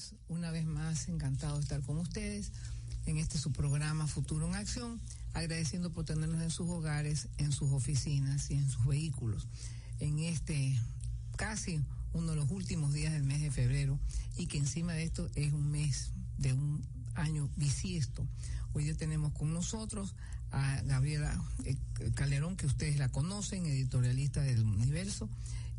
noches. Una vez más, encantado de estar con ustedes en su programa Futuro en Acción, agradeciendo por tenernos en sus hogares, en sus oficinas y en sus vehículos. En casi uno de los últimos días del mes de febrero, y que encima de esto es un mes de un año bisiesto. Hoy día tenemos con nosotros a Gabriela Calderón, que ustedes la conocen, editorialista del Universo,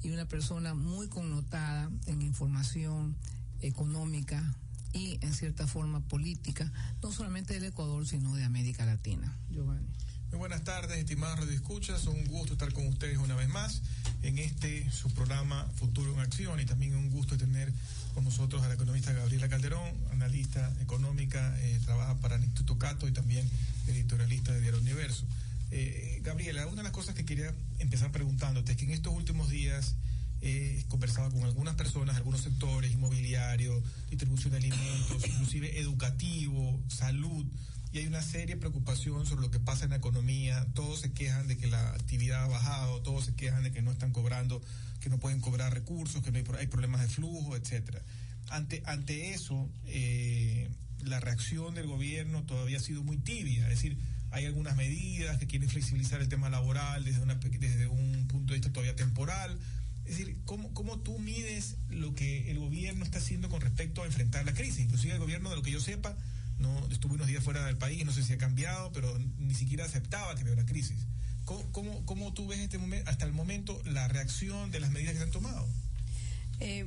y una persona muy connotada en información económica y en cierta forma política, no solamente del Ecuador, sino de América Latina. Giovanni. Muy buenas tardes, estimados radioescuchas, un gusto estar con ustedes una vez más en su programa Futuro en Acción, y también un gusto tener con nosotros a la economista Gabriela Calderón, analista económica, trabaja para el Instituto Cato y también editorialista de Diario Universo. Gabriela, una de las cosas que quería empezar preguntándote es que en estos últimos días he conversado con algunas personas, algunos sectores, inmobiliario, distribución de alimentos, inclusive educativo, salud, y hay una seria preocupación sobre lo que pasa en la economía. Todos se quejan de que la actividad ha bajado, todos se quejan de que no están cobrando, que no pueden cobrar recursos, que no hay problemas de flujo, etcétera. Ante eso, la reacción del gobierno todavía ha sido muy tibia, es decir, hay algunas medidas que quieren flexibilizar el tema laboral desde un punto de vista todavía temporal. Es decir, ¿cómo tú mides lo que el gobierno está haciendo con respecto a enfrentar la crisis? Inclusive el gobierno, de lo que yo sepa, no estuve unos días fuera del país, no sé si ha cambiado, pero ni siquiera aceptaba que había una crisis. ¿Cómo tú ves hasta el momento la reacción de las medidas que se han tomado?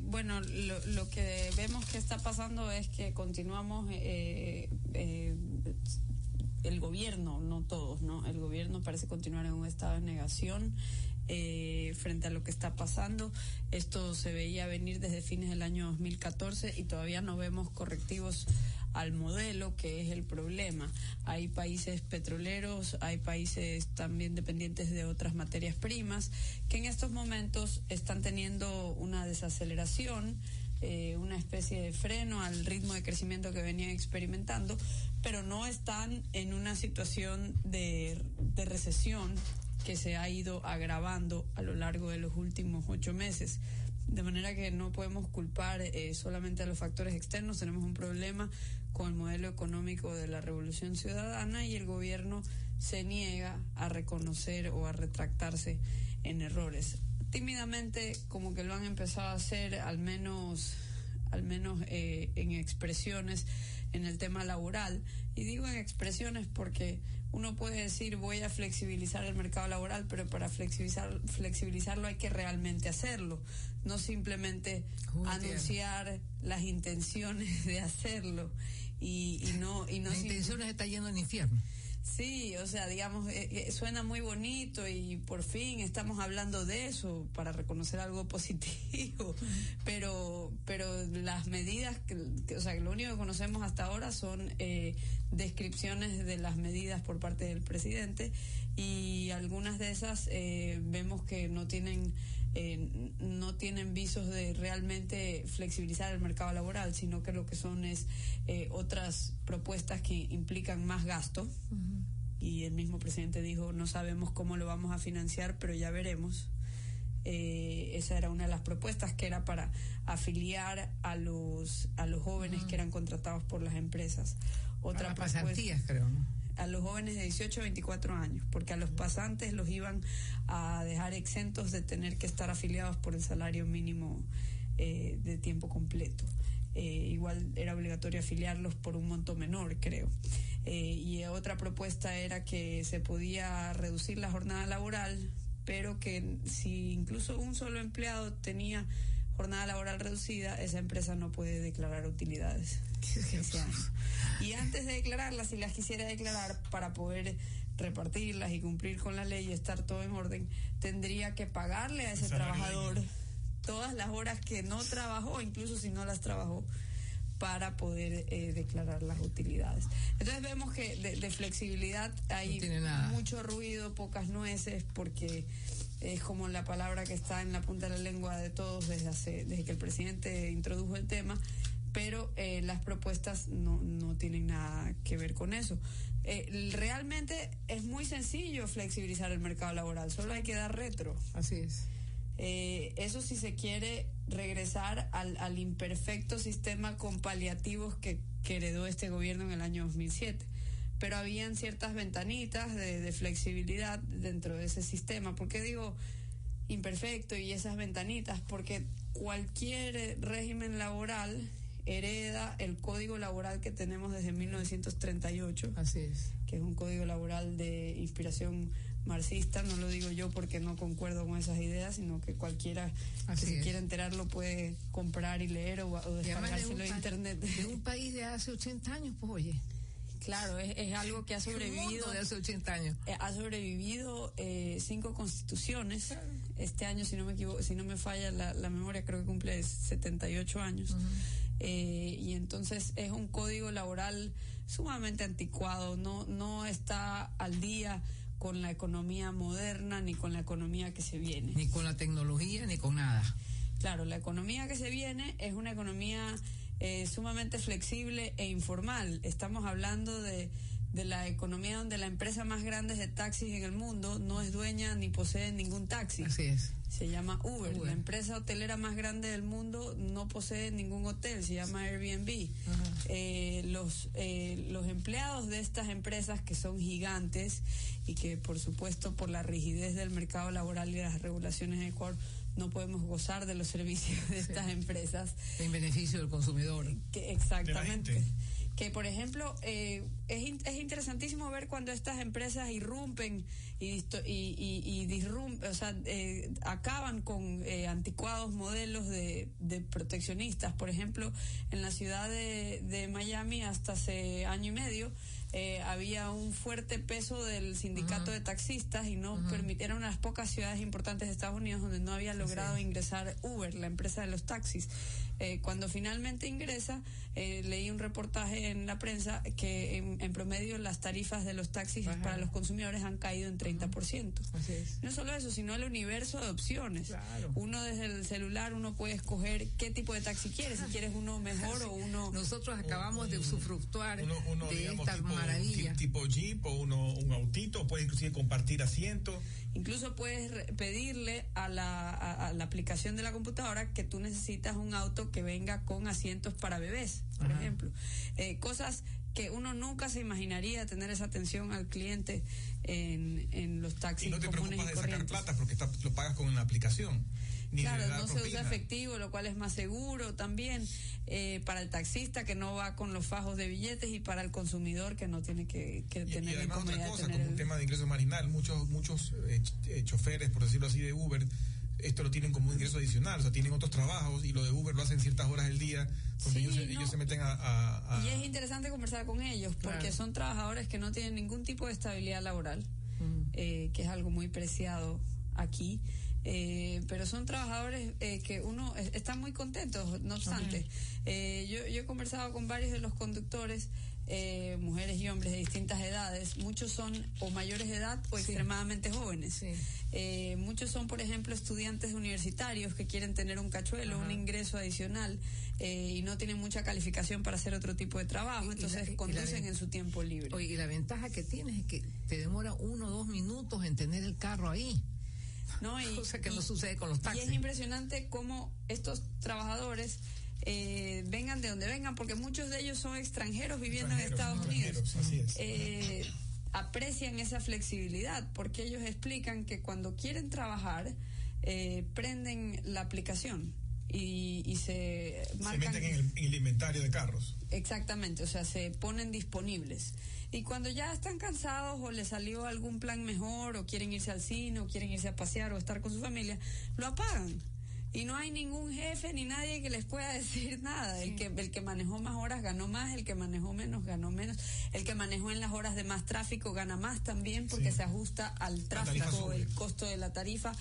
Bueno, lo que vemos que está pasando es que continuamos, el gobierno, no todos, ¿no? El gobierno parece continuar en un estado de negación frente a lo que está pasando. Esto se veía venir desde fines del año 2014 y todavía no vemos correctivos al modelo, que es el problema. Hay países petroleros, hay países también dependientes de otras materias primas que en estos momentos están teniendo una desaceleración, una especie de freno al ritmo de crecimiento que venían experimentando, pero no están en una situación de recesión que se ha ido agravando a lo largo de los últimos 8 meses. De manera que no podemos culpar solamente a los factores externos. Tenemos un problema con el modelo económico de la Revolución Ciudadana y el gobierno se niega a reconocer o a retractarse en errores. Tímidamente, como que lo han empezado a hacer, al menos en expresiones en el tema laboral. Y digo en expresiones porque uno puede decir voy a flexibilizar el mercado laboral, pero para flexibilizarlo hay que realmente hacerlo, no simplemente anunciar las intenciones de hacerlo y no las intenciones está yendo al infierno. Sí, o sea, digamos, suena muy bonito y por fin estamos hablando de eso para reconocer algo positivo, pero las medidas, o sea, lo único que conocemos hasta ahora son descripciones de las medidas por parte del presidente, y algunas de esas vemos que no tienen visos de realmente flexibilizar el mercado laboral, sino que lo que son es otras propuestas que implican más gasto. Uh-huh. Y el mismo presidente dijo, no sabemos cómo lo vamos a financiar, pero ya veremos. Esa era una de las propuestas, que era para afiliar a los jóvenes uh-huh. que eran contratados por las empresas. Otra para pasantías, creo, ¿no? A los jóvenes de 18 a 24 años, porque a los pasantes los iban a dejar exentos de tener que estar afiliados por el salario mínimo de tiempo completo. Igual era obligatorio afiliarlos por un monto menor, creo. Y otra propuesta era que se podía reducir la jornada laboral, pero que si incluso un solo empleado tenía jornada laboral reducida, esa empresa no puede declarar utilidades ese año. Y antes de declararlas, si las quisiera declarar para poder repartirlas y cumplir con la ley y estar todo en orden, tendría que pagarle a ese trabajador todas las horas que no trabajó, incluso si no las trabajó, para poder declarar las utilidades. Entonces vemos que de flexibilidad hay mucho ruido, pocas nueces, porque es como la palabra que está en la punta de la lengua de todos desde que el presidente introdujo el tema, pero las propuestas no tienen nada que ver con eso. Realmente es muy sencillo flexibilizar el mercado laboral, solo hay que dar retro. Así es. Eso, si se quiere, regresar al imperfecto sistema con paliativos que heredó este gobierno en el año 2007. Pero habían ciertas ventanitas de flexibilidad dentro de ese sistema. ¿Por qué digo imperfecto y esas ventanitas? Porque cualquier régimen laboral hereda el código laboral que tenemos desde 1938. Así es. Que es un código laboral de inspiración marxista. No lo digo yo porque no concuerdo con esas ideas, sino que cualquiera que se quiera enterar lo puede comprar y leer o descargárselo de internet. De un país de hace 80 años, pues oye. Claro, es algo que ha sobrevivido. De hace 80 años. Ha sobrevivido 5 constituciones. Claro. Este año, si no me equivoco, si no me falla la memoria, creo que cumple 78 años. Uh-huh. Y entonces es un código laboral sumamente anticuado, no está al día con la economía moderna, ni con la economía que se viene. Ni con la tecnología, ni con nada. Claro, la economía que se viene es una economía sumamente flexible e informal. Estamos hablando de la economía donde la empresa más grande de taxis en el mundo no es dueña ni posee ningún taxi. Así es. Se llama Uber. La empresa hotelera más grande del mundo no posee ningún hotel, se llama Airbnb. Los empleados de estas empresas, que son gigantes y que por supuesto por la rigidez del mercado laboral y las regulaciones en Ecuador no podemos gozar de los servicios de estas empresas. En beneficio del consumidor. Exactamente. Que por ejemplo es interesantísimo ver cuando estas empresas irrumpen y disrumpen, o sea, acaban con anticuados modelos de proteccionistas. Por ejemplo, en la ciudad de Miami hasta hace año y medio había un fuerte peso del sindicato de taxistas y no permitieron a las pocas ciudades importantes de Estados Unidos donde no había logrado ingresar Uber, la empresa de los taxis. Cuando finalmente ingresa, leí un reportaje en la prensa que en promedio las tarifas de los taxis para los consumidores han caído en 30%. Así es. No solo eso, sino el universo de opciones. Claro. Uno desde el celular, uno puede escoger qué tipo de taxi quieres, si quieres uno mejor o uno... Nosotros acabamos de usufructuar uno, de digamos, esta maravilla. Tipo Jeep o un autito, puedes inclusive compartir asiento. Incluso puedes pedirle a la aplicación de la computadora que tú necesitas un auto que venga con asientos para bebés, por ejemplo. Cosas que uno nunca se imaginaría, tener esa atención al cliente en los taxis comunes y corrientes. Y no te preocupas de sacar plata porque lo pagas con la aplicación. Claro, no se usa efectivo, lo cual es más seguro también para el taxista que no va con los fajos de billetes y para el consumidor que no tiene que tener y además otra cosa, como un tema de ingreso marginal, muchos choferes, por decirlo así, de Uber, esto lo tienen como un ingreso adicional, o sea, tienen otros trabajos y lo de Uber lo hacen ciertas horas del día donde ellos se meten a... Y es interesante conversar con ellos porque son trabajadores que no tienen ningún tipo de estabilidad laboral, que es algo muy preciado aquí. Pero son trabajadores que uno está muy contentos, no obstante. Yo he conversado con varios de los conductores, mujeres y hombres de distintas edades. Muchos son o mayores de edad o extremadamente jóvenes. Muchos son, por ejemplo, estudiantes universitarios que quieren tener un cachuelo, un ingreso adicional y no tienen mucha calificación para hacer otro tipo de trabajo, entonces conducen en su tiempo libre. Oye, y la ventaja que tienes es que te demora 1 o 2 minutos en tener el carro ahí. ¿No? Cosa que no sucede con los taxis. Y es impresionante cómo estos trabajadores vengan de donde vengan, porque muchos de ellos son extranjeros viviendo en Estados Unidos. Así es. Aprecian esa flexibilidad, porque ellos explican que cuando quieren trabajar, prenden la aplicación y se marcan... Se meten en el inventario de carros. Exactamente, o sea, se ponen disponibles. Y cuando ya están cansados o les salió algún plan mejor o quieren irse al cine o quieren irse a pasear o estar con su familia, lo apagan. Y no hay ningún jefe ni nadie que les pueda decir nada. El que manejó más horas ganó más, el que manejó menos ganó menos, el que manejó en las horas de más tráfico gana más también porque se ajusta al tráfico, el costo de la tarifa.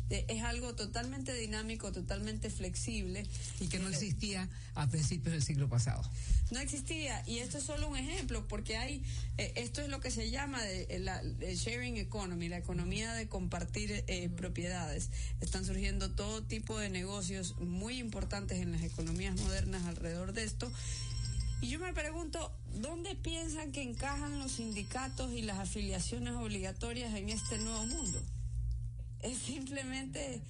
Es algo totalmente dinámico, totalmente flexible. Y que no existía a principios del siglo pasado. No existía, y esto es solo un ejemplo, porque hay, esto es lo que se llama el sharing economy, la economía de compartir propiedades. Están surgiendo todo tipo de negocios muy importantes en las economías modernas alrededor de esto. Y yo me pregunto, ¿dónde piensan que encajan los sindicatos y las afiliaciones obligatorias en este nuevo mundo? Es simplemente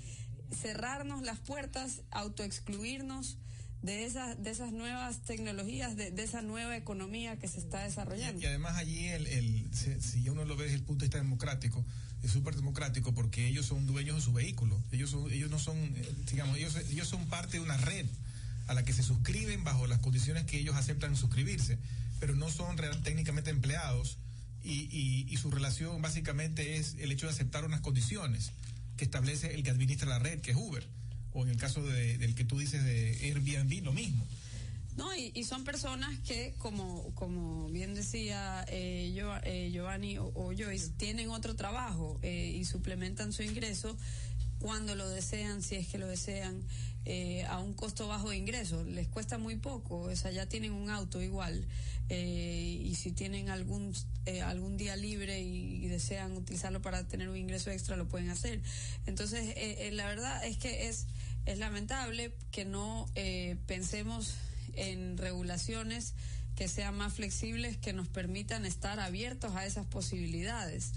cerrarnos las puertas, autoexcluirnos de esas nuevas tecnologías, de esa nueva economía que se está desarrollando. Y además allí, si uno lo ve desde el punto de vista democrático, es súper democrático porque ellos son dueños de su vehículo. Ellos no son, digamos, ellos son parte de una red a la que se suscriben bajo las condiciones que ellos aceptan suscribirse, pero no son técnicamente empleados y su relación básicamente es el hecho de aceptar unas condiciones que establece el que administra la red, que es Uber, o en el caso del que tú dices de Airbnb, lo mismo. No, y son personas que, como bien decía Giovanni o Joyce, tienen otro trabajo y suplementan su ingreso cuando lo desean, si es que lo desean, a un costo bajo de ingreso. Les cuesta muy poco, o sea, ya tienen un auto igual, y si tienen algún día libre y desean utilizarlo para tener un ingreso extra, lo pueden hacer. Entonces, la verdad es que es lamentable que no pensemos en regulaciones que sean más flexibles, que nos permitan estar abiertos a esas posibilidades.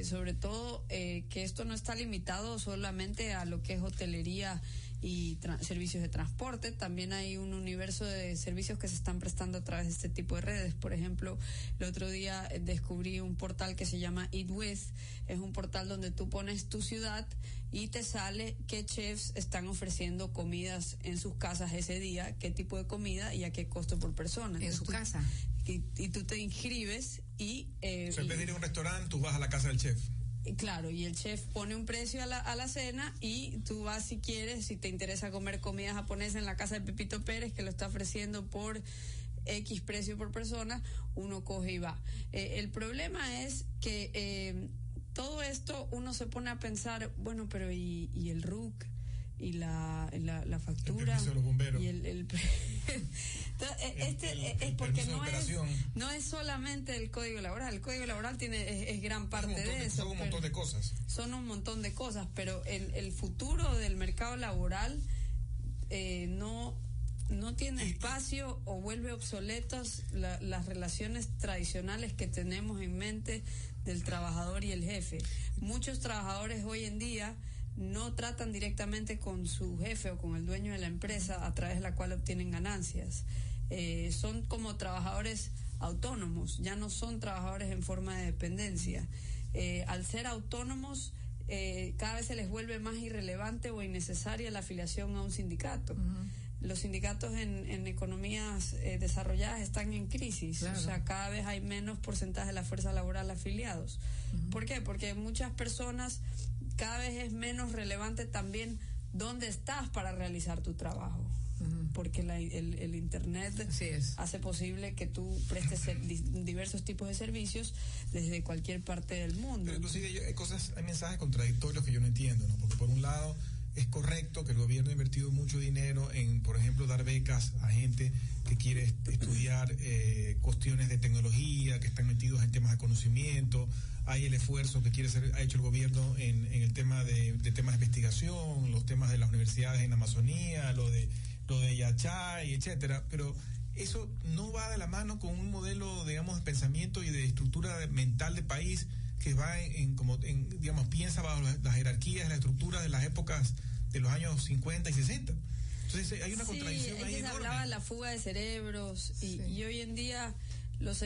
Sobre todo que esto no está limitado solamente a lo que es hotelería y servicios de transporte. También hay un universo de servicios que se están prestando a través de este tipo de redes. Por ejemplo, el otro día descubrí un portal que se llama Eat With. Es un portal donde tú pones tu ciudad y te sale qué chefs están ofreciendo comidas en sus casas ese día, qué tipo de comida y a qué costo por persona. En su casa. Y tú te inscribes y... en vez de ir a un restaurante, tú vas a la casa del chef. Claro, y el chef pone un precio a la cena y tú vas si quieres, si te interesa comer comida japonesa en la casa de Pepito Pérez, que lo está ofreciendo por X precio por persona, uno coge y va. El problema es que todo esto uno se pone a pensar, bueno, pero ¿y el RUC? Y la factura el de los bomberos. Y el porque no es solamente el código laboral. El código laboral es gran parte de eso. Son un montón de cosas. Son un montón de cosas, pero el futuro del mercado laboral no tiene espacio o vuelve obsoletos las relaciones tradicionales que tenemos en mente del trabajador y el jefe. Muchos trabajadores hoy en día no tratan directamente con su jefe o con el dueño de la empresa a través de la cual obtienen ganancias. Son como trabajadores autónomos, ya no son trabajadores en forma de dependencia. Al ser autónomos, cada vez se les vuelve más irrelevante o innecesaria la afiliación a un sindicato. Los sindicatos en economías desarrolladas están en crisis, claro. O sea, cada vez hay menos porcentaje de la fuerza laboral afiliados. ¿Por qué? Porque muchas personas, cada vez es menos relevante también dónde estás para realizar tu trabajo. Porque el internet hace posible que tú prestes diversos tipos de servicios desde cualquier parte del mundo. Pero inclusive hay mensajes contradictorios que yo no entiendo, ¿no? Porque por un lado es correcto que el gobierno ha invertido mucho dinero en, por ejemplo, dar becas a gente que quiere estudiar cuestiones de tecnología, que están metidos en temas de conocimiento. Hay el esfuerzo que ha hecho el gobierno en el tema de temas de investigación, los temas de las universidades en Amazonía, lo de Yachay, etcétera, pero eso no va de la mano con un modelo, digamos, de pensamiento y de estructura mental de país que va digamos, piensa bajo las jerarquías, las estructuras de las épocas de los años 50 y 60. Entonces hay una contradicción ahí enorme. Hablaba de la fuga de cerebros y hoy en día los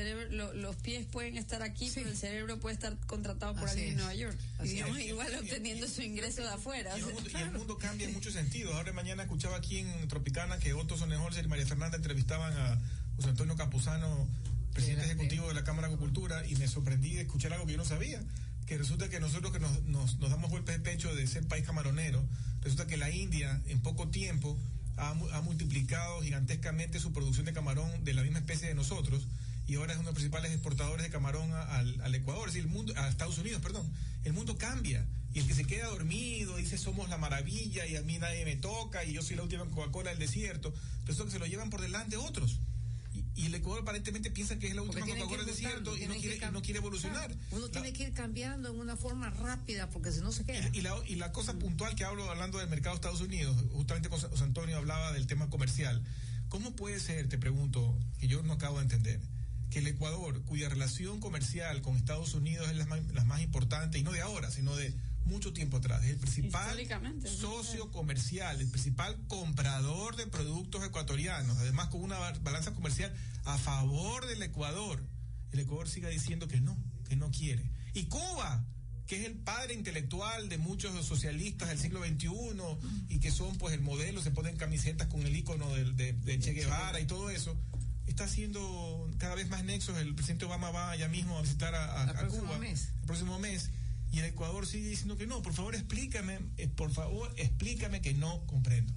pies pueden estar aquí, pero el cerebro puede estar contratado por alguien en Nueva York. Igual obteniendo su ingreso de afuera. Y el mundo cambia en muchos sentidos. Ahora mañana escuchaba aquí en Tropicana que Otto Sonnenholzer y María Fernanda entrevistaban a José Antonio Campuzano, presidente ejecutivo de la Cámara de Agricultura, y me sorprendí de escuchar algo que yo no sabía, que resulta que nosotros que nos damos golpes de pecho de ser país camaronero, resulta que la India en poco tiempo ha multiplicado gigantescamente su producción de camarón de la misma especie de nosotros, y ahora es uno de los principales exportadores de camarón al Ecuador, es decir, a Estados Unidos, perdón. El mundo cambia, y el que se queda dormido dice somos la maravilla y a mí nadie me toca y yo soy la última Coca-Cola del desierto, resulta que se lo llevan por delante otros. Y el Ecuador aparentemente piensa que es la última Coca-Cola del desierto y no quiere evolucionar. Uno tiene que ir cambiando en una forma rápida porque si no se queda. Y la cosa puntual que hablando del mercado de Estados Unidos, justamente José Antonio hablaba del tema comercial. ¿Cómo puede ser, te pregunto, que yo no acabo de entender, que el Ecuador, cuya relación comercial con Estados Unidos es la más importante, y no de ahora, sino de mucho tiempo atrás. Es el principal socio comercial, el principal comprador de productos ecuatorianos, además con una balanza comercial a favor del Ecuador. El Ecuador sigue diciendo que no quiere. Y Cuba, que es el padre intelectual de muchos socialistas del siglo XXI y que son pues el modelo, se ponen camisetas con el icono de Che Guevara y todo eso, está haciendo cada vez más nexos. El presidente Obama va ya mismo a visitar a Cuba el próximo mes, y el Ecuador sigue diciendo que no. Por favor explícame que no comprendo.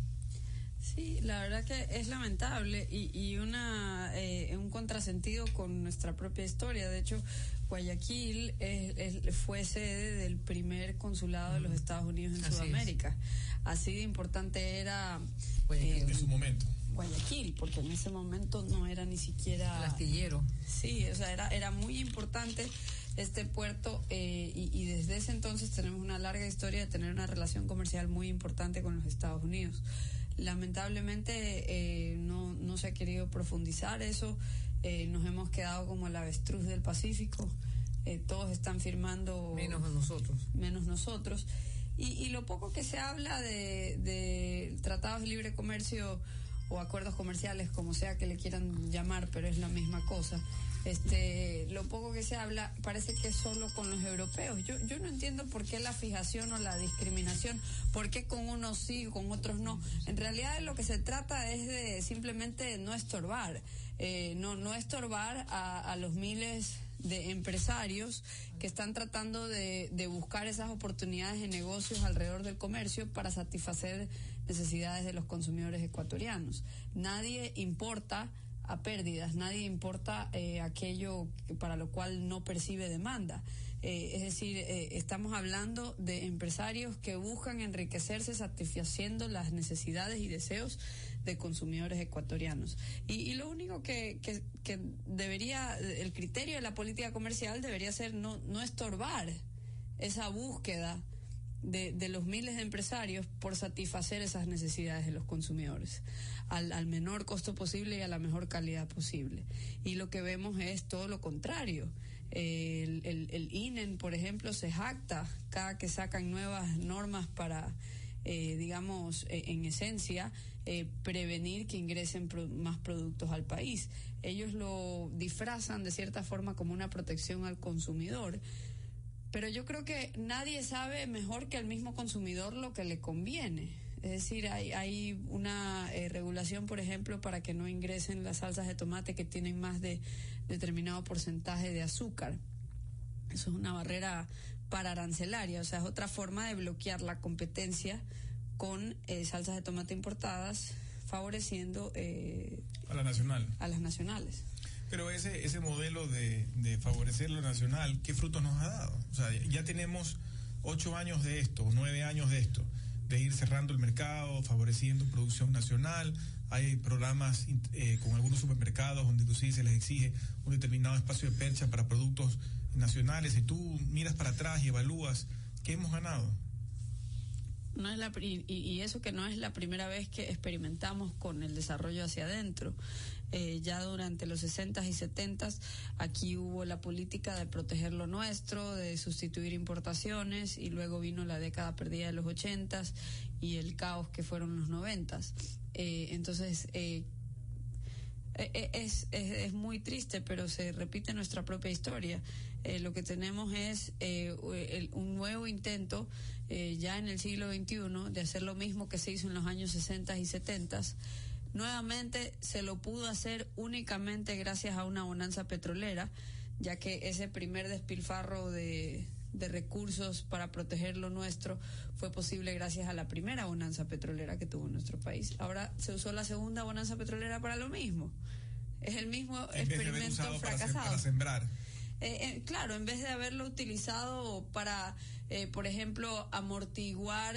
Sí, la verdad que es lamentable y un contrasentido con nuestra propia historia. De hecho, Guayaquil fue sede del primer consulado de los Estados Unidos en Sudamérica. Así de importante era en su momento Guayaquil, porque en ese momento no era ni siquiera el astillero. Sí, o sea, era muy importante este puerto, y desde ese entonces tenemos una larga historia de tener una relación comercial muy importante con los Estados Unidos. Lamentablemente no se ha querido profundizar eso. Nos hemos quedado como el avestruz del Pacífico. Todos están firmando menos nosotros, y lo poco que se habla de tratados de libre comercio o acuerdos comerciales, como sea que le quieran llamar, pero es la misma cosa. Lo poco que se habla parece que es solo con los europeos. Yo no entiendo por qué la fijación o la discriminación, por qué con unos sí y con otros no. En realidad de lo que se trata es de simplemente no estorbar, no estorbar a los miles de empresarios que están tratando de buscar esas oportunidades de negocios alrededor del comercio para satisfacer necesidades de los consumidores ecuatorianos. Nadie importa a pérdidas, nadie importa aquello para lo cual no percibe demanda. Es decir, estamos hablando de empresarios que buscan enriquecerse satisfaciendo las necesidades y deseos de consumidores ecuatorianos. Y lo único que debería, el criterio de la política comercial debería ser no estorbar esa búsqueda de los miles de empresarios por satisfacer esas necesidades de los consumidores al menor costo posible y a la mejor calidad posible. Y lo que vemos es todo lo contrario. El INEN, por ejemplo, se jacta cada que sacan nuevas normas para, en esencia, prevenir que ingresen más productos al país. Ellos lo disfrazan de cierta forma como una protección al consumidor, pero yo creo que nadie sabe mejor que el mismo consumidor lo que le conviene. Es decir, hay una regulación, por ejemplo, para que no ingresen las salsas de tomate que tienen más de determinado porcentaje de azúcar. Eso es una barrera paraarancelaria, o sea, es otra forma de bloquear la competencia con salsas de tomate importadas, favoreciendo a la nacional. A las nacionales. Pero ese modelo de favorecer lo nacional, ¿qué frutos nos ha dado? O sea, ya tenemos 8 años de esto, 9 años de esto, de ir cerrando el mercado, favoreciendo producción nacional. Hay programas con algunos supermercados donde inclusive se les exige un determinado espacio de percha para productos nacionales. Si tú miras para atrás y evalúas, ¿qué hemos ganado? No es y eso que no es la primera vez que experimentamos con el desarrollo hacia adentro. Ya durante los 60s y 70s aquí hubo la política de proteger lo nuestro, de sustituir importaciones, y luego vino la década perdida de los 80s y el caos que fueron los 90s. Entonces es muy triste, pero se repite nuestra propia historia. Lo que tenemos es un nuevo intento ya en el siglo XXI de hacer lo mismo que se hizo en los años 60 y 70. Nuevamente se lo pudo hacer únicamente gracias a una bonanza petrolera, ya que ese primer despilfarro de recursos para proteger lo nuestro fue posible gracias a la primera bonanza petrolera que tuvo nuestro país. Ahora se usó la segunda bonanza petrolera para lo mismo. Es el mismo experimento fracasado. Para sembrar. Claro, en vez de haberlo utilizado para, por ejemplo, amortiguar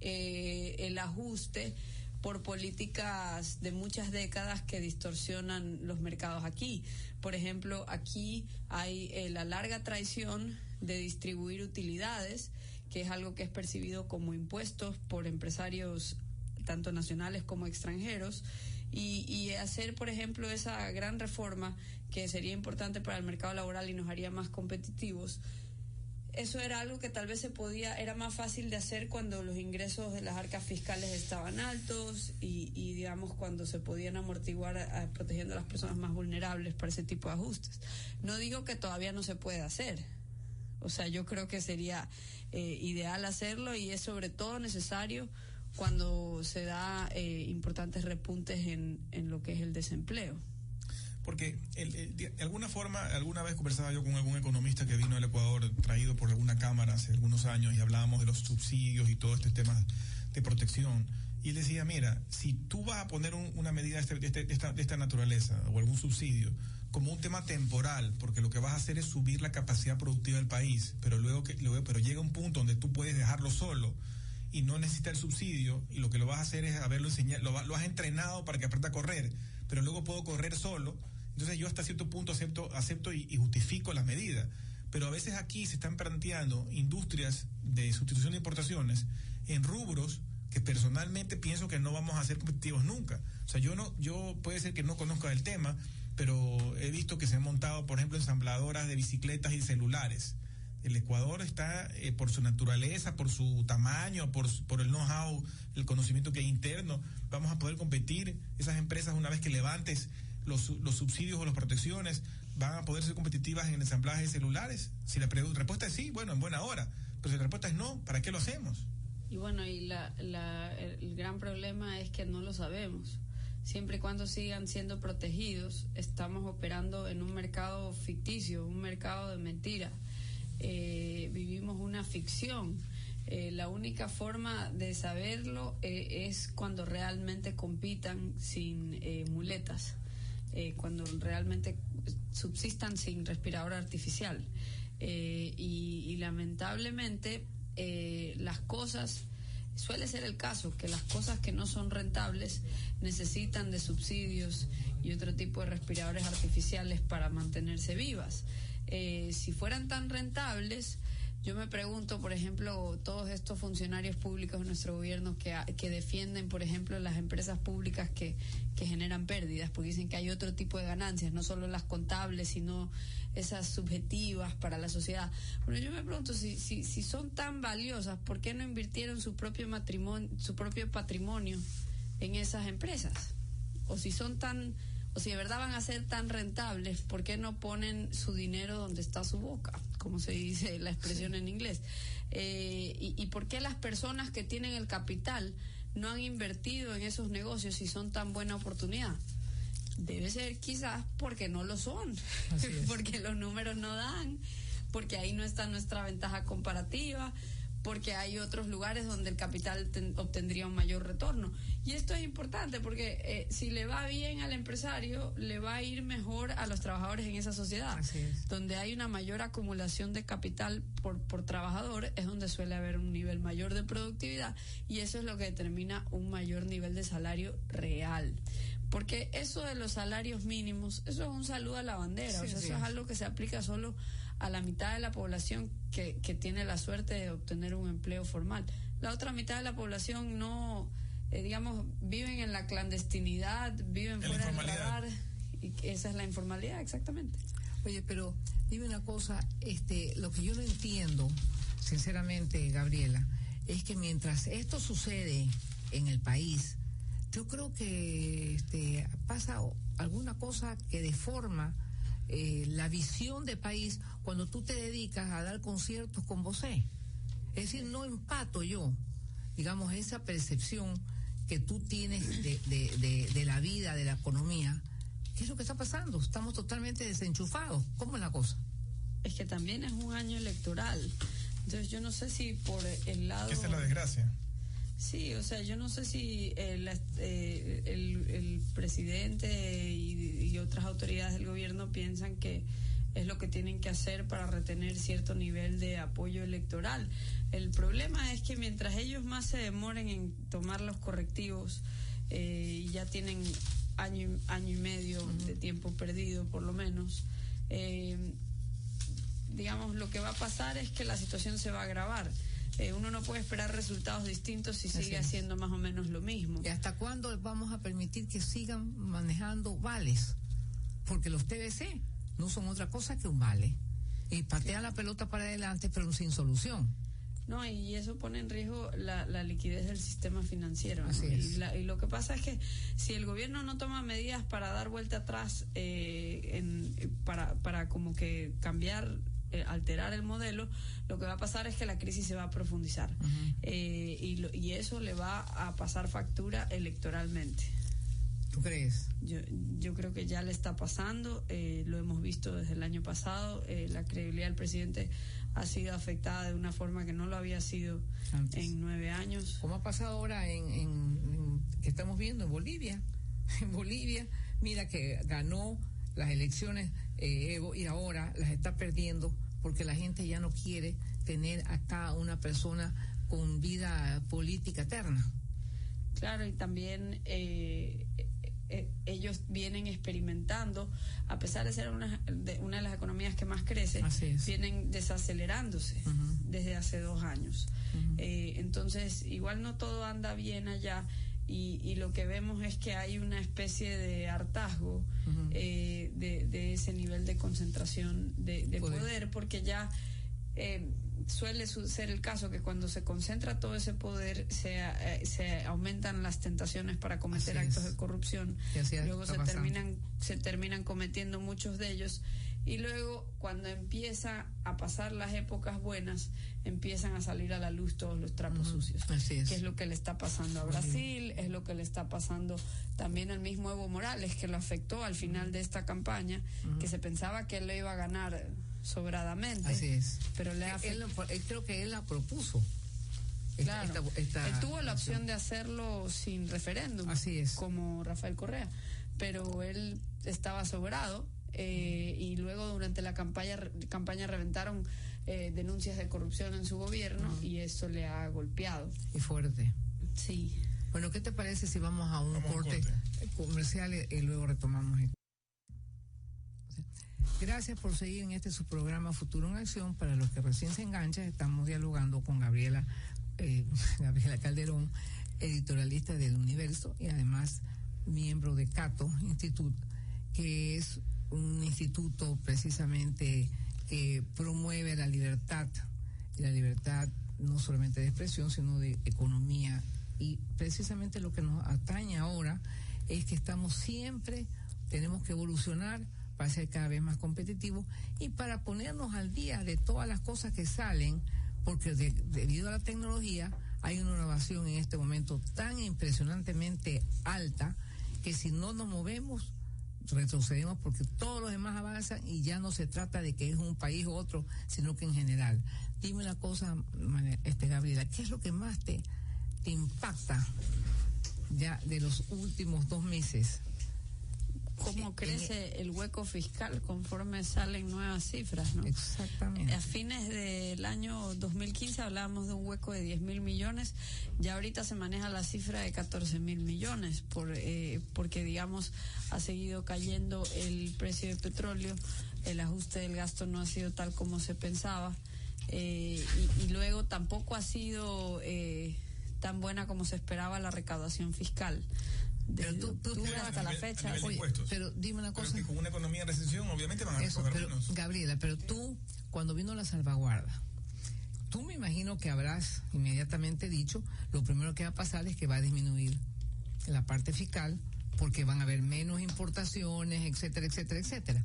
el ajuste por políticas de muchas décadas que distorsionan los mercados aquí. Por ejemplo, aquí hay la larga tradición de distribuir utilidades, que es algo que es percibido como impuestos por empresarios tanto nacionales como extranjeros, y hacer, por ejemplo, esa gran reforma que sería importante para el mercado laboral y nos haría más competitivos. eso era algo que tal vez era más fácil de hacer cuando los ingresos de las arcas fiscales estaban altos y digamos cuando se podían amortiguar protegiendo a las personas más vulnerables para ese tipo de ajustes. No digo que todavía no se pueda hacer. O sea, yo creo que sería ideal hacerlo y es sobre todo necesario cuando se da importantes repuntes en lo que es el desempleo. Porque de alguna forma, alguna vez conversaba yo con algún economista que vino al Ecuador, traído por alguna cámara hace algunos años, y hablábamos de los subsidios y todo este tema de protección. Y él decía, mira, si tú vas a poner una medida de esta naturaleza o algún subsidio como un tema temporal, porque lo que vas a hacer es subir la capacidad productiva del país, pero pero llega un punto donde tú puedes dejarlo solo y no necesita el subsidio, y lo que lo vas a hacer es haberlo enseñado, lo has entrenado para que aprenda a correr, pero luego puedo correr solo. Entonces yo hasta cierto punto acepto y justifico la medida. Pero a veces aquí se están planteando industrias de sustitución de importaciones en rubros que personalmente pienso que no vamos a ser competitivos nunca. O sea, yo puede ser que no conozca el tema, pero he visto que se han montado, por ejemplo, ensambladoras de bicicletas y celulares. El Ecuador está, por su naturaleza, por su tamaño, por el know-how, el conocimiento que hay interno, vamos a poder competir. Esas empresas, una vez que levantes los subsidios o las protecciones, van a poder ser competitivas en el ensamblaje de celulares. Si la respuesta es sí, bueno, en buena hora. Pero si la respuesta es no, ¿para qué lo hacemos? Y bueno, el gran problema es que no lo sabemos. Siempre y cuando sigan siendo protegidos, estamos operando en un mercado ficticio, un mercado de mentira. Vivimos una ficción. La única forma de saberlo es cuando realmente compitan sin muletas, cuando realmente subsistan sin respirador artificial. Y lamentablemente las cosas, suele ser el caso, que las cosas que no son rentables necesitan de subsidios y otro tipo de respiradores artificiales para mantenerse vivas. Si fueran tan rentables, yo me pregunto, por ejemplo, todos estos funcionarios públicos de nuestro gobierno que defienden, por ejemplo, las empresas públicas que generan pérdidas, porque dicen que hay otro tipo de ganancias, no solo las contables, sino esas subjetivas para la sociedad. Bueno, yo me pregunto, si son tan valiosas, ¿por qué no invirtieron su propio patrimonio en esas empresas? O si de verdad van a ser tan rentables, ¿por qué no ponen su dinero donde está su boca? Como se dice la expresión en inglés. ¿Y por qué las personas que tienen el capital no han invertido en esos negocios si son tan buena oportunidad? Debe ser quizás porque no lo son, porque los números no dan, porque ahí no está nuestra ventaja comparativa, porque hay otros lugares donde el capital obtendría un mayor retorno. Y esto es importante porque si le va bien al empresario, le va a ir mejor a los trabajadores en esa sociedad. Así es. Donde hay una mayor acumulación de capital por trabajador, es donde suele haber un nivel mayor de productividad, y eso es lo que determina un mayor nivel de salario real. Porque eso de los salarios mínimos, eso es un saludo a la bandera, eso es algo que se aplica solo a la mitad de la población que tiene la suerte de obtener un empleo formal. La otra mitad de la población no, viven en la clandestinidad, viven fuera del radar, y esa es la informalidad, exactamente. Oye, pero dime una cosa, lo que yo no entiendo, sinceramente, Gabriela, es que mientras esto sucede en el país, yo creo que pasa alguna cosa que deforma la visión de país cuando tú te dedicas a dar conciertos con vocé. Es decir, no empato yo, esa percepción que tú tienes de la vida, de la economía. ¿Qué es lo que está pasando? Estamos totalmente desenchufados. ¿Cómo es la cosa? Es que también es un año electoral. Entonces yo no sé si por el lado... Esa es la desgracia. Sí, o sea, yo no sé si el presidente y otras autoridades del gobierno piensan que es lo que tienen que hacer para retener cierto nivel de apoyo electoral. El problema es que mientras ellos más se demoren en tomar los correctivos, ya tienen año y medio de tiempo perdido, por lo menos, lo que va a pasar es que la situación se va a agravar. Uno no puede esperar resultados distintos si sigue haciendo más o menos lo mismo. ¿Y hasta cuándo vamos a permitir que sigan manejando vales? Porque los TBC no son otra cosa que un vale. y patea la pelota para adelante, pero sin solución. No, y eso pone en riesgo la liquidez del sistema financiero, ¿no? Así es. Y lo que pasa es que si el gobierno no toma medidas para dar vuelta atrás, para como que cambiar, alterar el modelo, lo que va a pasar es que la crisis se va a profundizar. Y eso le va a pasar factura electoralmente. ¿Tú crees? Yo creo que ya le está pasando, lo hemos visto desde el año pasado, la credibilidad del presidente ha sido afectada de una forma que no lo había sido antes, en 9 años. ¿Cómo ha pasado ahora que estamos viendo en Bolivia? En Bolivia, mira que ganó las elecciones Evo y ahora las está perdiendo porque la gente ya no quiere tener acá una persona con vida política eterna. Claro, y también ellos vienen experimentando, a pesar de ser una de las economías que más crece, vienen desacelerándose desde hace 2 años. Entonces, igual no todo anda bien allá, y lo que vemos es que hay una especie de hartazgo de ese nivel de concentración de poder, porque ya suele ser el caso que cuando se concentra todo ese poder se aumentan las tentaciones para cometer actos de corrupción, luego se terminan cometiendo muchos de ellos, y luego cuando empieza a pasar las épocas buenas empiezan a salir a la luz todos los trapos sucios, que es lo que le está pasando a Brasil, es lo que le está pasando también al mismo Evo Morales, que lo afectó al final de esta campaña, que se pensaba que él lo iba a ganar sobradamente. Así es. Pero él creo que él la propuso. Claro. Él tuvo la opción de hacerlo sin referéndum. Así es. Como Rafael Correa. Pero él estaba sobrado, y luego durante la campaña reventaron denuncias de corrupción en su gobierno, y eso le ha golpeado. Y fuerte. Sí. Bueno, ¿qué te parece si vamos a un corte comercial y luego retomamos esto? Gracias por seguir en su programa Futuro en Acción. Para los que recién se enganchan, estamos dialogando con Gabriela Calderón, editorialista del Universo y además miembro de Cato Institute, que es un instituto precisamente que promueve la libertad no solamente de expresión, sino de economía. Y precisamente lo que nos atañe ahora es que tenemos que evolucionar para ser cada vez más competitivos y para ponernos al día de todas las cosas que salen, porque debido a la tecnología hay una innovación en este momento tan impresionantemente alta que si no nos movemos retrocedemos, porque todos los demás avanzan y ya no se trata de que es un país u otro, sino que en general. Dime una cosa, Gabriela, ¿qué es lo que más te impacta ya de los últimos 2 meses? ¿Cómo crece el hueco fiscal conforme salen nuevas cifras, ¿no? Exactamente. A fines del año 2015 hablábamos de un hueco de 10.000 millones, ya ahorita se maneja la cifra de 14.000 millones, porque digamos ha seguido cayendo el precio del petróleo, el ajuste del gasto no ha sido tal como se pensaba, y luego tampoco ha sido tan buena como se esperaba la recaudación fiscal. Pero tú hasta la fecha. Oye, pero dime una cosa. Pero que con una economía en recesión, obviamente van a recoger menos. Gabriela, pero tú, cuando vino la salvaguarda, tú me imagino que habrás inmediatamente dicho, lo primero que va a pasar es que va a disminuir la parte fiscal, porque van a haber menos importaciones, etcétera, etcétera, etcétera.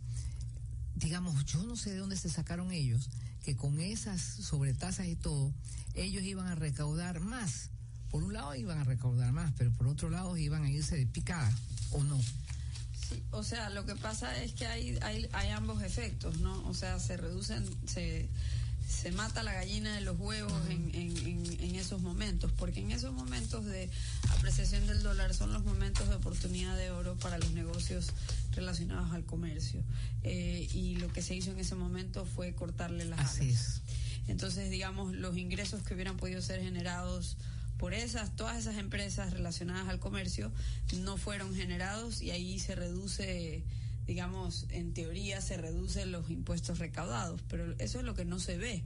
Digamos, yo no sé de dónde se sacaron ellos, que con esas sobretasas y todo, ellos iban a recaudar más. Por un lado iban a recaudar más, pero por otro lado iban a irse de picada, ¿o no? Sí, o sea, lo que pasa es que hay ambos efectos, ¿no? O sea, se reducen, se mata la gallina de los huevos en esos momentos, porque en esos momentos de apreciación del dólar son los momentos de oportunidad de oro para los negocios relacionados al comercio. Y lo que se hizo en ese momento fue cortarle las alas. Así es. Entonces, digamos, los ingresos que hubieran podido ser generados por todas esas empresas relacionadas al comercio no fueron generados, y ahí se reduce, digamos, en teoría se reducen los impuestos recaudados, pero eso es lo que no se ve,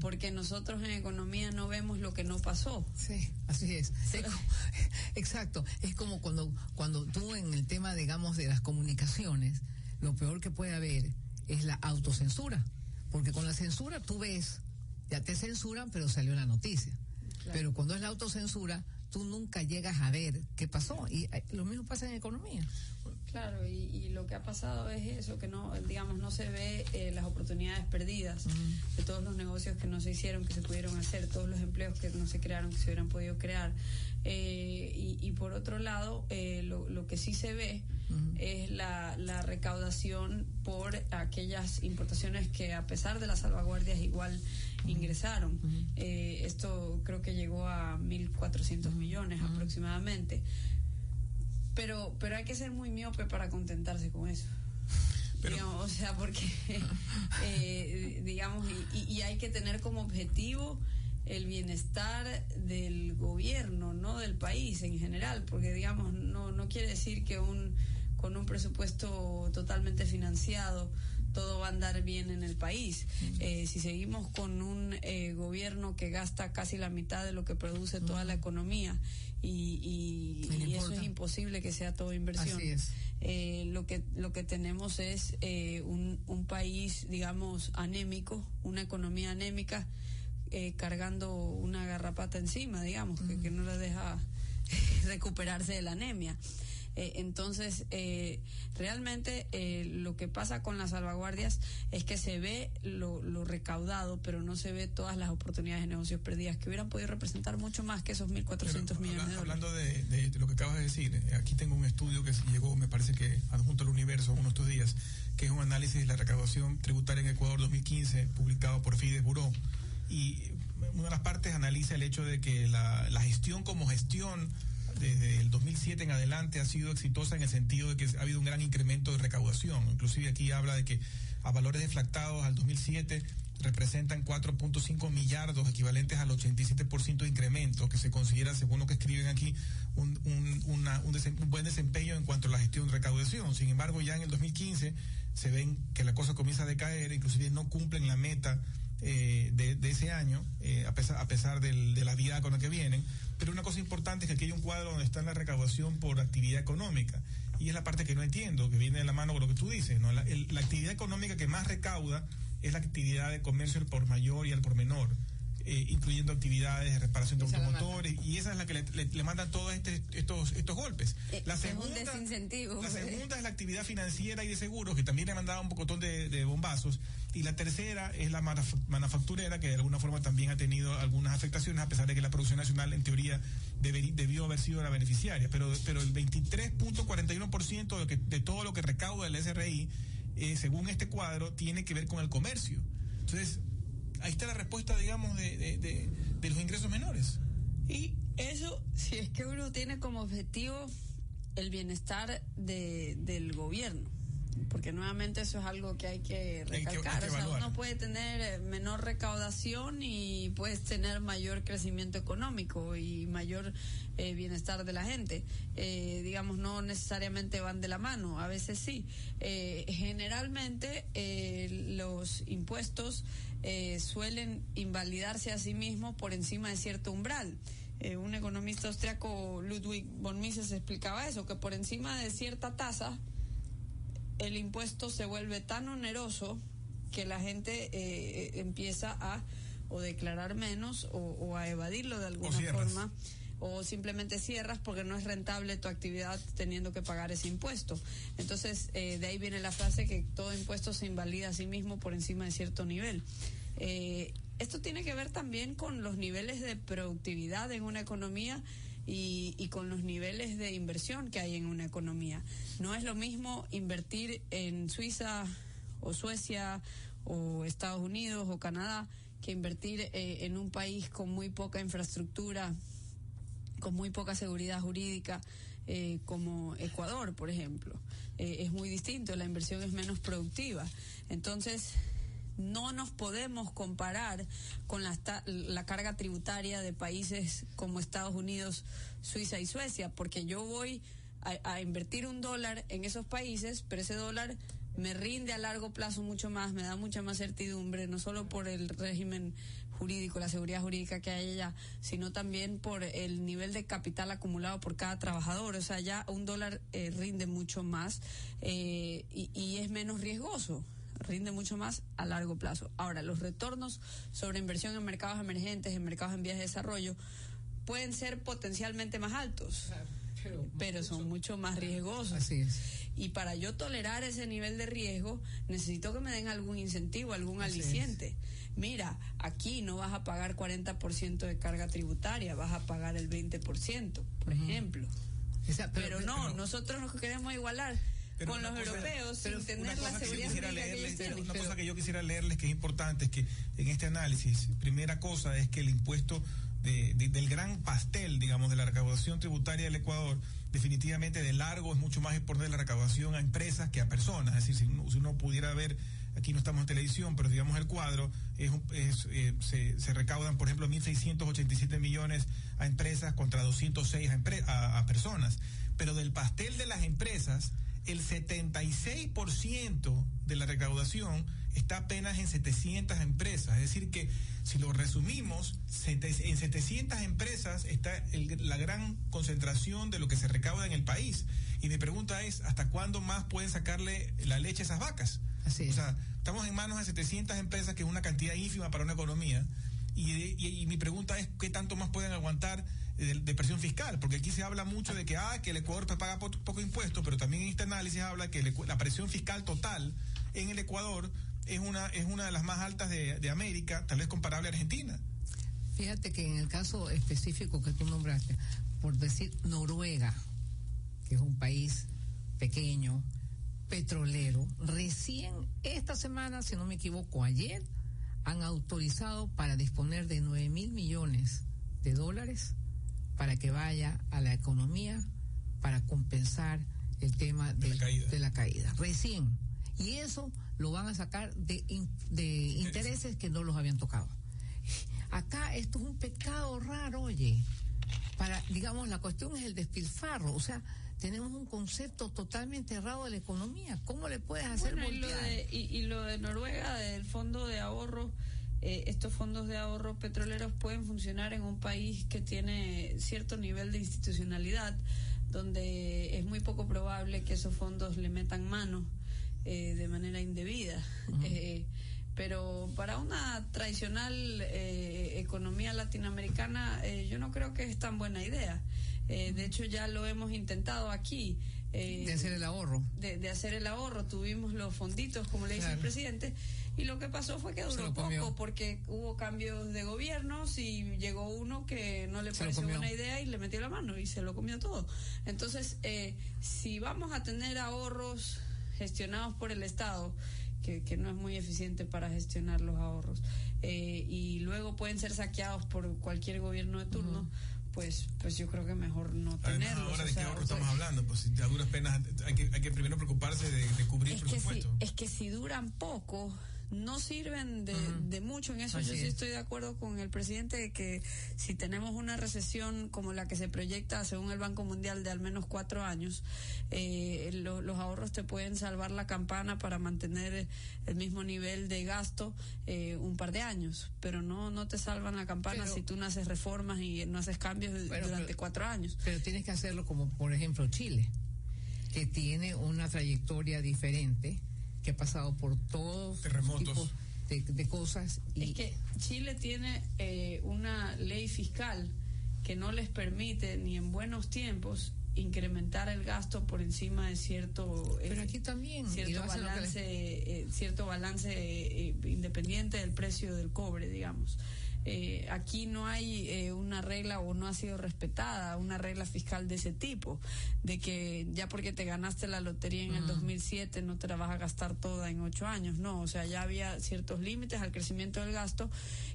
porque nosotros en economía no vemos lo que no pasó. Sí, así es. Exacto. Es como cuando tú en el tema, digamos, de las comunicaciones, lo peor que puede haber es la autocensura. Porque con la censura tú ves, ya te censuran, pero salió la noticia. Claro. Pero cuando es la autocensura, tú nunca llegas a ver qué pasó. Y lo mismo pasa en economía. Claro, y lo que ha pasado es eso, que no, digamos, no se ve las oportunidades perdidas de todos los negocios que no se hicieron, que se pudieron hacer, todos los empleos que no se crearon, que se hubieran podido crear. Y por otro lado, lo que sí se ve es la recaudación por aquellas importaciones que, a pesar de las salvaguardias, igual ingresaron. Esto creo que llegó a 1.400 millones aproximadamente. Pero hay que ser muy miope para contentarse con eso. Digamos, o sea, porque digamos, y hay que tener como objetivo el bienestar del gobierno, no del país en general, porque digamos, no quiere decir que con un presupuesto totalmente financiado todo va a andar bien en el país. Si seguimos con un gobierno que gasta casi la mitad de lo que produce toda la economía y eso es imposible que sea todo inversión. Así es. Lo que tenemos es un país, digamos, anémico, una economía anémica, cargando una garrapata encima, digamos, que no la deja recuperarse de la anemia. Entonces, realmente lo que pasa con las salvaguardias es que se ve lo recaudado, pero no se ve todas las oportunidades de negocios perdidas que hubieran podido representar mucho más que esos 1.400 millones de dólares. Hablando de lo que acabas de decir, aquí tengo un estudio que llegó, me parece que adjunto al Universo uno de estos días, que es un análisis de la recaudación tributaria en Ecuador 2015, publicado por Fides Bureau. Y una de las partes analiza el hecho de que la gestión como gestión desde el 2007 en adelante ha sido exitosa en el sentido de que ha habido un gran incremento de recaudación. Inclusive aquí habla de que a valores deflactados al 2007 representan 4.5 millardos, equivalentes al 87% de incremento, que se considera, según lo que escriben aquí, un buen desempeño en cuanto a la gestión de recaudación. Sin embargo, ya en el 2015 se ven que la cosa comienza a decaer, inclusive no cumplen la meta de ese año, a pesar de la vida con la que vienen. Pero una cosa importante es que aquí hay un cuadro donde está la recaudación por actividad económica, y es la parte que no entiendo, que viene de la mano con lo que tú dices, ¿no? La actividad económica que más recauda es la actividad de comercio al por mayor y al por menor, incluyendo actividades de reparación de automotores, y esa es la que le mandan todos estos golpes. La segunda, es un desincentivo. La segunda es la actividad financiera y de seguros, que también le mandaba un pocotón de bombazos, y la tercera es la manufacturera, que de alguna forma también ha tenido algunas afectaciones, a pesar de que la producción nacional en teoría debió haber sido la beneficiaria, pero el 23.41% de todo lo que recauda el SRI, según este cuadro, tiene que ver con el comercio. Entonces, ahí está la respuesta, digamos, de los ingresos menores. Y eso, si es que uno tiene como objetivo el bienestar del gobierno, porque nuevamente eso es algo que hay que recalcar. O sea, uno puede tener menor recaudación y puedes tener mayor crecimiento económico y mayor bienestar de la gente. Digamos, no necesariamente van de la mano, a veces sí. Generalmente los impuestos suelen invalidarse a sí mismos por encima de cierto umbral. Un economista austriaco, Ludwig von Mises, explicaba eso, que por encima de cierta tasa el impuesto se vuelve tan oneroso que la gente empieza a o declarar menos o a evadirlo de alguna forma, o simplemente cierras porque no es rentable tu actividad teniendo que pagar ese impuesto. Entonces, de ahí viene la frase que todo impuesto se invalida a sí mismo por encima de cierto nivel. Esto tiene que ver también con los niveles de productividad en una economía y con los niveles de inversión que hay en una economía. No es lo mismo invertir en Suiza o Suecia o Estados Unidos o Canadá que invertir en un país con muy poca infraestructura, con muy poca seguridad jurídica, como Ecuador, por ejemplo. Es muy distinto, la inversión es menos productiva. Entonces, no nos podemos comparar con la carga tributaria de países como Estados Unidos, Suiza y Suecia, porque yo voy a invertir $1 en esos países, pero ese dólar me rinde a largo plazo mucho más, me da mucha más certidumbre, no solo por el régimen jurídico, la seguridad jurídica que hay allá, sino también por el nivel de capital acumulado por cada trabajador. O sea, ya $1 rinde mucho más y es menos riesgoso rinde mucho más a largo plazo. Ahora, los retornos sobre inversión en mercados emergentes, en mercados en vías de desarrollo, pueden ser potencialmente más altos. Claro. Pero son mucho más riesgosos. Así es. Y para yo tolerar ese nivel de riesgo, necesito que me den algún incentivo, algún aliciente. Mira, aquí no vas a pagar 40% de carga tributaria, vas a pagar el 20%, por ejemplo. Pero nosotros nos queremos igualar con los europeos sin tener la seguridad jurídica que ellos tienen. Una cosa que yo quisiera leerles que es importante es que en este análisis, primera cosa es que el impuesto del gran pastel, digamos, de la recaudación tributaria del Ecuador, definitivamente de largo es mucho más importante la recaudación a empresas que a personas. Es decir, si uno pudiera ver, aquí no estamos en televisión, pero digamos el cuadro, se recaudan, por ejemplo, 1.687 millones a empresas contra 206 a personas. Pero del pastel de las empresas, el 76% de la recaudación está apenas en 700 empresas. Es decir que, si lo resumimos, en 700 empresas está la gran concentración de lo que se recauda en el país. Y mi pregunta es, ¿hasta cuándo más pueden sacarle la leche a esas vacas? Así es. O sea, estamos en manos de 700 empresas, que es una cantidad ínfima para una economía. Y mi pregunta es, ¿qué tanto más pueden aguantar de presión fiscal? Porque aquí se habla mucho de que el Ecuador paga poco impuesto, pero también en este análisis habla que la presión fiscal total en el Ecuador es una de las más altas de América, tal vez comparable a Argentina. Fíjate que en el caso específico que tú nombraste, por decir Noruega, que es un país pequeño, petrolero, recién esta semana, si no me equivoco, ayer, han autorizado para disponer de 9.000 millones de dólares para que vaya a la economía para compensar el tema de la caída. Recién. Y eso lo van a sacar de intereses que no los habían tocado. Acá esto es un pecado raro, oye. Digamos, la cuestión es el despilfarro. O sea, tenemos un concepto totalmente errado de la economía. ¿Cómo le puedes hacer voltear? Y lo de Noruega, del fondo de ahorro, estos fondos de ahorro petroleros pueden funcionar en un país que tiene cierto nivel de institucionalidad, donde es muy poco probable que esos fondos le metan mano de manera indebida. Uh-huh. Pero para una tradicional economía latinoamericana, yo no creo que es tan buena idea. De hecho, ya lo hemos intentado aquí. De hacer el ahorro. De hacer el ahorro. Tuvimos los fonditos, como le dice el presidente, y lo que pasó fue que duró poco, porque hubo cambios de gobiernos y llegó uno que no le pareció buena idea y le metió la mano y se lo comió todo. Entonces, si vamos a tener ahorros gestionados por el Estado, que no es muy eficiente para gestionar los ahorros, y luego pueden ser saqueados por cualquier gobierno de turno, pues yo creo que mejor no tenerlos. Ahora, ¿de qué ahorro estamos hablando? Pues a duras penas hay que primero preocuparse de cubrir el presupuesto. Es que si duran poco, no sirven de mucho en eso. Así yo sí estoy de acuerdo con el presidente de que si tenemos una recesión como la que se proyecta según el Banco Mundial de al menos 4 años, los ahorros te pueden salvar la campana para mantener el mismo nivel de gasto un par de años, pero no te salvan la campana si tú no haces reformas y no haces cambios durante 4 años. Pero tienes que hacerlo como, por ejemplo, Chile, que tiene una trayectoria diferente, que ha pasado por todos terremotos, tipos de cosas. Es que Chile tiene una ley fiscal que no les permite ni en buenos tiempos incrementar el gasto por encima de cierto pero aquí también cierto balance independiente del precio del cobre, digamos. Aquí no hay una regla, o no ha sido respetada una regla fiscal de ese tipo, de que ya porque te ganaste la lotería en el 2007 no te la vas a gastar toda en 8 años, no, o sea, ya había ciertos límites al crecimiento del gasto,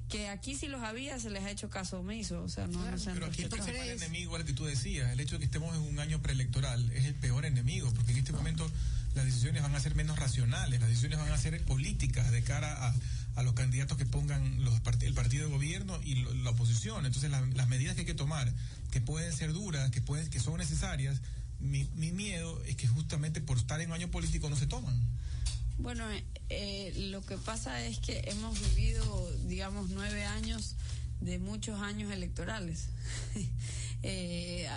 que aquí si los había se les ha hecho caso omiso, o sea, no se han pero aquí el principal enemigo, el que tú decías, el hecho de que estemos en un año preelectoral es el peor enemigo, porque en este momento las decisiones van a ser menos racionales, las decisiones van a ser políticas de cara a los candidatos que pongan el partido de gobierno y la oposición. Entonces las medidas que hay que tomar, que pueden ser duras, que son necesarias, mi miedo es que justamente por estar en un año político no se toman. Bueno, lo que pasa es que hemos vivido, digamos, 9 años de muchos años electorales.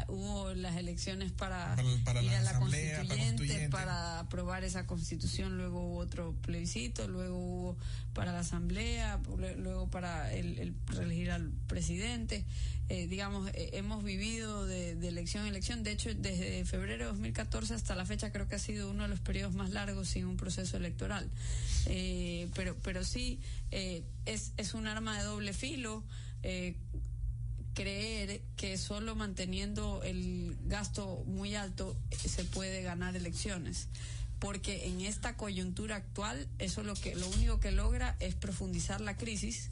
hubo las elecciones para ir a la asamblea, constituyente, para aprobar esa constitución, luego hubo otro plebiscito, luego hubo para la asamblea, luego para el reelegir al presidente. Hemos vivido de elección en elección. De hecho, desde febrero de 2014 hasta la fecha creo que ha sido uno de los periodos más largos sin un proceso electoral. Pero sí, es un arma de doble filo. Creer que solo manteniendo el gasto muy alto se puede ganar elecciones, porque en esta coyuntura actual eso lo único que logra es profundizar la crisis,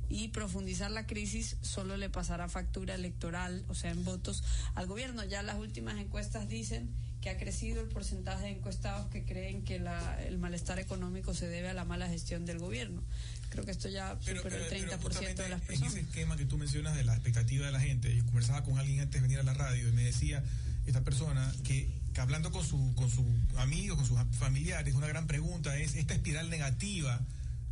y profundizar la crisis solo le pasará factura electoral, o sea, en votos al gobierno. Ya las últimas encuestas dicen que ha crecido el porcentaje de encuestados que creen que el malestar económico se debe a la mala gestión del gobierno. Creo que esto ya superó el 30% de las personas. En ese esquema que tú mencionas de la expectativa de la gente, yo conversaba con alguien antes de venir a la radio y me decía esta persona que hablando con sus amigos, con sus familiares, una gran pregunta es, esta espiral negativa,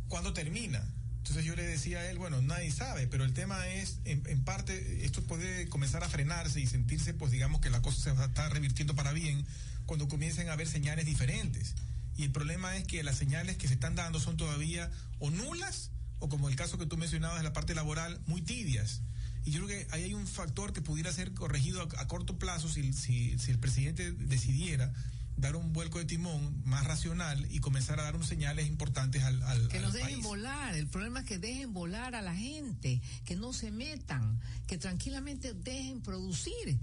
¿cuándo termina? Entonces yo le decía a él, bueno, nadie sabe, pero el tema es, en parte, esto puede comenzar a frenarse y sentirse, pues digamos que la cosa se va a estar revirtiendo para bien cuando comiencen a haber señales diferentes. Y el problema es que las señales que se están dando son todavía o nulas, o como el caso que tú mencionabas de la parte laboral, muy tibias. Y yo creo que ahí hay un factor que pudiera ser corregido a corto plazo si el presidente decidiera dar un vuelco de timón más racional y comenzar a dar unos señales importantes al que nos dejen país. Volar. El problema es que dejen volar a la gente, que no se metan, que tranquilamente dejen producir.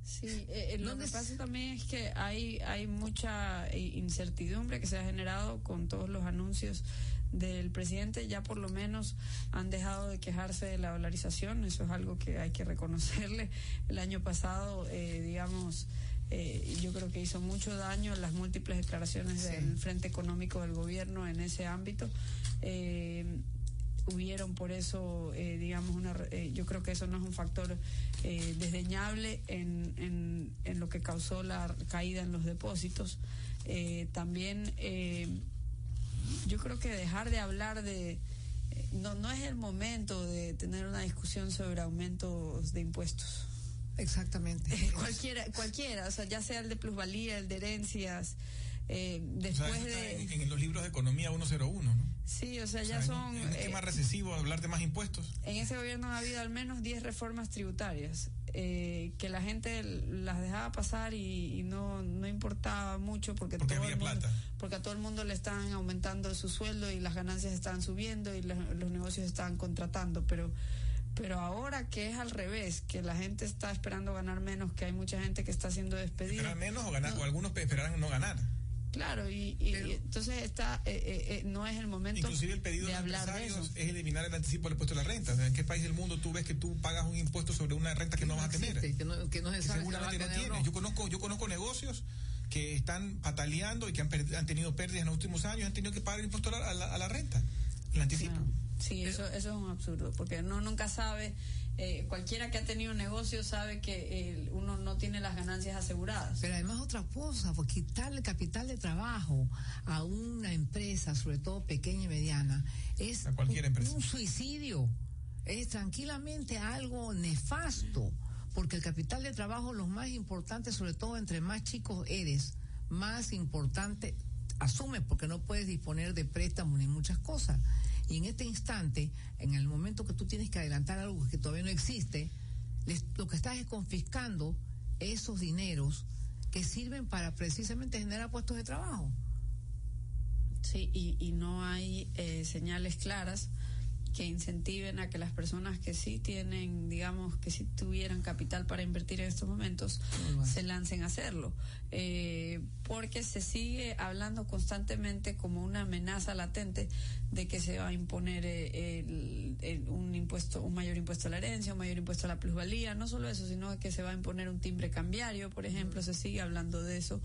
Sí, lo que pasa también es que hay mucha incertidumbre que se ha generado con todos los anuncios del presidente. Ya por lo menos han dejado de quejarse de la dolarización, eso es algo que hay que reconocerle. El año pasado, yo creo que hizo mucho daño las múltiples declaraciones del Frente Económico del gobierno en ese ámbito. Hubieron por eso, yo creo que eso no es un factor desdeñable en lo que causó la caída en los depósitos. También yo creo que dejar de hablar no es el momento de tener una discusión sobre aumentos de impuestos. Exactamente. Cualquiera, o sea, ya sea el de plusvalía, el de herencias, después en los libros de economía 101, ¿no? Sí, o sea, ya son... ¿En qué más recesivo hablar de más impuestos? En ese gobierno ha habido al menos 10 reformas tributarias que la gente las dejaba pasar y no importaba mucho porque había plata. Porque a todo el mundo le están aumentando su sueldo y las ganancias están subiendo y los negocios están contratando, pero ahora que es al revés, que la gente está esperando ganar menos, que hay mucha gente que está siendo despedida. ¿Esperar menos o ganar? No. O algunos esperarán no ganar. Claro, y entonces no es el momento inclusive el pedido de de hablar de eso. Es eliminar el anticipo del impuesto de la renta. ¿En qué país del mundo tú ves que tú pagas un impuesto sobre una renta que no vas a tener? Que no se sabe seguramente no tienes. Yo conozco negocios que están pataleando y que han tenido pérdidas en los últimos años, han tenido que pagar el impuesto a la renta, el anticipo. Claro. Sí, eso es un absurdo, porque uno nunca sabe, cualquiera que ha tenido un negocio sabe que uno no tiene las ganancias aseguradas. Pero además otra cosa, pues quitarle capital de trabajo a una empresa, sobre todo pequeña y mediana, es a cualquier empresa. Un suicidio, es tranquilamente algo nefasto, porque el capital de trabajo, lo más importante, sobre todo entre más chicos eres, más importante asumes, porque no puedes disponer de préstamos ni muchas cosas. Y en este instante, en el momento que tú tienes que adelantar algo que todavía no existe, lo que estás es confiscando esos dineros que sirven para precisamente generar puestos de trabajo. Sí, y no hay señales claras que incentiven a que las personas que sí tienen, digamos, que sí tuvieran capital para invertir en estos momentos, se lancen a hacerlo. Porque se sigue hablando constantemente como una amenaza latente de que se va a imponer un mayor impuesto a la herencia, un mayor impuesto a la plusvalía. No solo eso, sino que se va a imponer un timbre cambiario, por ejemplo, se sigue hablando de eso.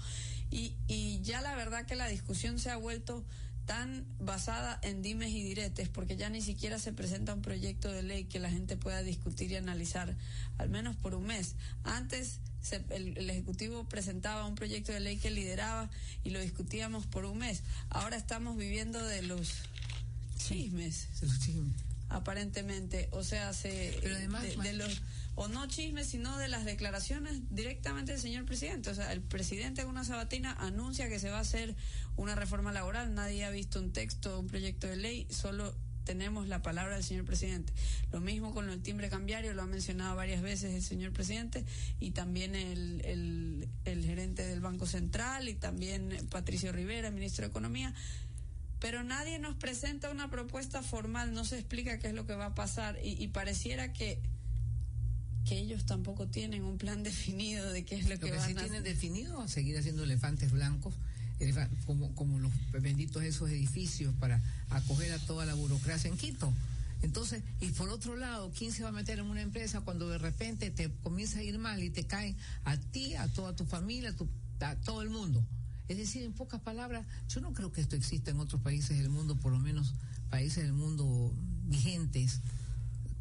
Y ya la verdad que la discusión se ha vuelto tan basada en dimes y diretes, porque ya ni siquiera se presenta un proyecto de ley que la gente pueda discutir y analizar, al menos por un mes. Antes el Ejecutivo presentaba un proyecto de ley que lideraba y lo discutíamos por un mes. Ahora estamos viviendo de los chismes. Aparentemente, o sea, pero además, o no chismes, sino de las declaraciones directamente del señor presidente. O sea, el presidente en una sabatina anuncia que se va a hacer una reforma laboral, nadie ha visto un texto, un proyecto de ley, solo tenemos la palabra del señor presidente. Lo mismo con el timbre cambiario, lo ha mencionado varias veces el señor presidente, y también el gerente del Banco Central, y también Patricio Rivera, ministro de Economía. Pero nadie nos presenta una propuesta formal, no se explica qué es lo que va a pasar, y pareciera que ellos tampoco tienen un plan definido de qué es lo que van a hacer. Lo que sí tienen definido es seguir haciendo elefantes blancos, como los benditos esos edificios para acoger a toda la burocracia en Quito. Entonces, y por otro lado, ¿quién se va a meter en una empresa cuando de repente te comienza a ir mal y te caen a ti, a toda tu familia, a todo el mundo? Es decir, en pocas palabras, yo no creo que esto exista en otros países del mundo, por lo menos países del mundo vigentes,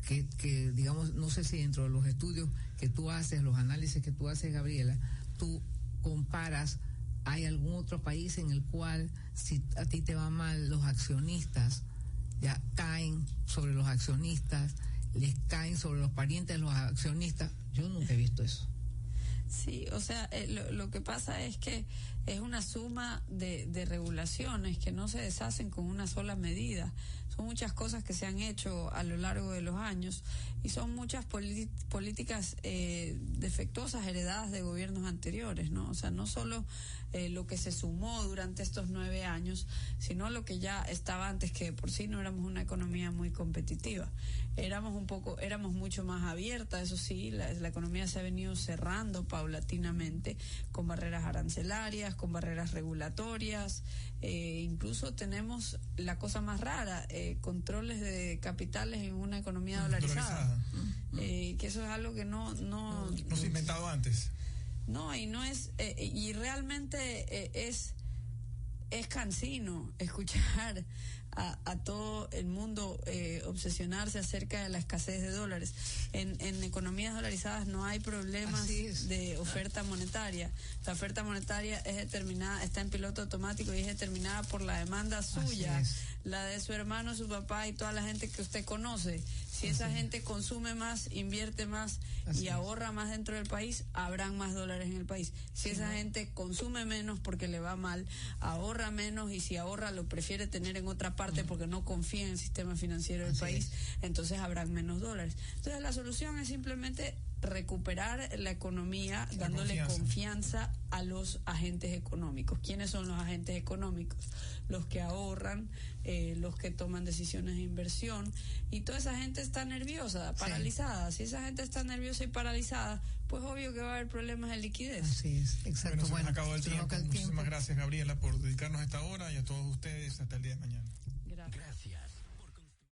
que digamos, no sé si dentro de los estudios que tú haces, los análisis que tú haces, Gabriela, tú comparas, ¿hay algún otro país en el cual si a ti te va mal, los accionistas ya caen sobre los accionistas, les caen sobre los parientes de los accionistas? Yo nunca he visto eso. Sí, o sea, lo que pasa es que es una suma de regulaciones que no se deshacen con una sola medida. Son muchas cosas que se han hecho a lo largo de los años, y son muchas políticas defectuosas heredadas de gobiernos anteriores, ¿no? O sea, no solo lo que se sumó durante estos 9 años, sino lo que ya estaba antes, que por sí no éramos una economía muy competitiva. Éramos mucho más abierta, eso sí, la economía se ha venido cerrando paulatinamente, con barreras arancelarias, con barreras regulatorias, incluso tenemos la cosa más rara, controles de capitales en una economía dolarizada. Que eso es algo que no se ha inventado antes. No, y no es, y realmente es cansino escuchar a todo el mundo obsesionarse acerca de la escasez de dólares. En economías dolarizadas no hay problemas de oferta monetaria. La oferta monetaria es determinada, está en piloto automático, y es determinada por la demanda suya, la de su hermano, su papá y toda la gente que usted conoce. Si esa gente consume más, invierte más y ahorra más dentro del país, habrán más dólares en el país. Si esa gente consume menos porque le va mal, ahorra menos, y si ahorra lo prefiere tener en otra parte porque no confía en el sistema financiero del país, entonces habrán menos dólares. Entonces la solución es simplemente recuperar la economía, dándole confianza a los agentes económicos. ¿Quiénes son los agentes económicos? Los que ahorran, los que toman decisiones de inversión, y toda esa gente está nerviosa, paralizada. Si esa gente está nerviosa y paralizada, pues obvio que va a haber problemas de liquidez. Así es, exacto. Bueno, se nos acabó el tiempo. Muchísimas gracias, Gabriela, por dedicarnos a esta hora, y a todos ustedes hasta el día de mañana. Gracias.